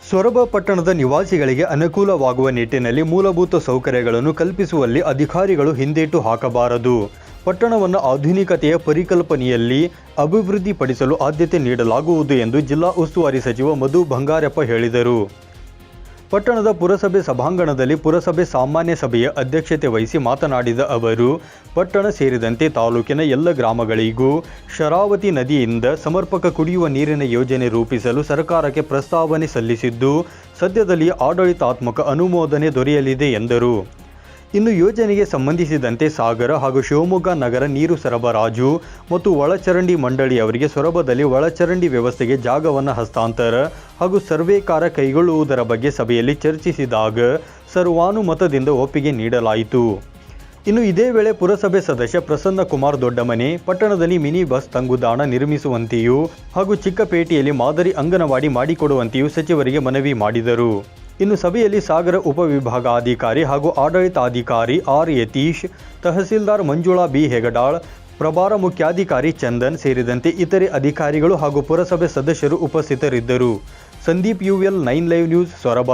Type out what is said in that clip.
ಸೊರಬ ಪಟ್ಟಣದ ನಿವಾಸಿಗಳಿಗೆ ಅನುಕೂಲವಾಗುವ ನಿಟ್ಟಿನಲ್ಲಿ ಮೂಲಭೂತ ಸೌಕರ್ಯಗಳನ್ನು ಕಲ್ಪಿಸುವಲ್ಲಿ ಅಧಿಕಾರಿಗಳು ಹಿಂದೇಟು ಹಾಕಬಾರದು. ಪಟ್ಟಣವನ್ನು ಆಧುನಿಕತೆಯ ಪರಿಕಲ್ಪನೆಯಲ್ಲಿ ಅಭಿವೃದ್ಧಿಪಡಿಸಲು ಆದ್ಯತೆ ನೀಡಲಾಗುವುದು ಎಂದು ಜಿಲ್ಲಾ ಉಸ್ತುವಾರಿ ಸಚಿವ ಮಧು ಬಂಗಾರಪ್ಪ ಹೇಳಿದರು. ಪಟ್ಟಣದ ಪುರಸಭೆ ಸಭಾಂಗಣದಲ್ಲಿ ಪುರಸಭೆ ಸಾಮಾನ್ಯ ಸಭೆಯ ಅಧ್ಯಕ್ಷತೆ ವಹಿಸಿ ಮಾತನಾಡಿದ ಅವರು, ಪಟ್ಟಣ ಸೇರಿದಂತೆ ತಾಲೂಕಿನ ಎಲ್ಲ ಗ್ರಾಮಗಳಿಗೂ ಶರಾವತಿ ನದಿಯಿಂದ ಸಮರ್ಪಕ ಕುಡಿಯುವ ನೀರಿನ ಯೋಜನೆ ರೂಪಿಸಲು ಸರ್ಕಾರಕ್ಕೆ ಪ್ರಸ್ತಾವನೆ ಸಲ್ಲಿಸಿದ್ದು, ಸದ್ಯದಲ್ಲಿ ಆಡಳಿತಾತ್ಮಕ ಅನುಮೋದನೆ ದೊರೆಯಲಿದೆ ಎಂದರು. ಇನ್ನು ಯೋಜನೆಗೆ ಸಂಬಂಧಿಸಿದಂತೆ ಸಾಗರ ಹಾಗೂ ಶಿವಮೊಗ್ಗ ನಗರ ನೀರು ಸರಬರಾಜು ಮತ್ತು ಒಳಚರಂಡಿ ಮಂಡಳಿಯವರಿಗೆ ಸೊರಬದಲ್ಲಿ ಒಳಚರಂಡಿ ವ್ಯವಸ್ಥೆಗೆ ಜಾಗವನ್ನು ಹಸ್ತಾಂತರ ಹಾಗೂ ಸರ್ವೆ ಕಾರ್ಯ ಕೈಗೊಳ್ಳುವುದರ ಬಗ್ಗೆ ಸಭೆಯಲ್ಲಿ ಚರ್ಚಿಸಿದಾಗ ಸರ್ವಾನುಮತದಿಂದ ಒಪ್ಪಿಗೆ ನೀಡಲಾಯಿತು. ಇನ್ನು ಇದೇ ವೇಳೆ ಪುರಸಭೆ ಸದಸ್ಯ ಪ್ರಸನ್ನ ಕುಮಾರ್ ದೊಡ್ಡಮನೆ ಪಟ್ಟಣದಲ್ಲಿ ಮಿನಿ ಬಸ್ ತಂಗುದಾಣ ನಿರ್ಮಿಸುವಂತೆಯೂ ಹಾಗೂ ಚಿಕ್ಕಪೇಟೆಯಲ್ಲಿ ಮಾದರಿ ಅಂಗನವಾಡಿ ಮಾಡಿಕೊಡುವಂತೆಯೂ ಸಚಿವರಿಗೆ ಮನವಿ ಮಾಡಿದರು. ಇನ್ನು ಸಭೆಯಲ್ಲಿ ಸಾಗರ ಉಪವಿಭಾಗಾಧಿಕಾರಿ ಹಾಗೂ ಆಡಳಿತಾಧಿಕಾರಿ ಆರ್ ಯತೀಶ್, ತಹಸೀಲ್ದಾರ್ ಮಂಜುಳಾ ಬಿ ಹೆಗಡಾಳ್, ಪ್ರಭಾರ ಮುಖ್ಯಾಧಿಕಾರಿ ಚಂದನ್ ಸೇರಿದಂತೆ ಇತರೆ ಅಧಿಕಾರಿಗಳು ಹಾಗೂ ಪುರಸಭೆ ಸದಸ್ಯರು ಉಪಸ್ಥಿತರಿದ್ದರು. Sandeep UL 9 live news, Soraba.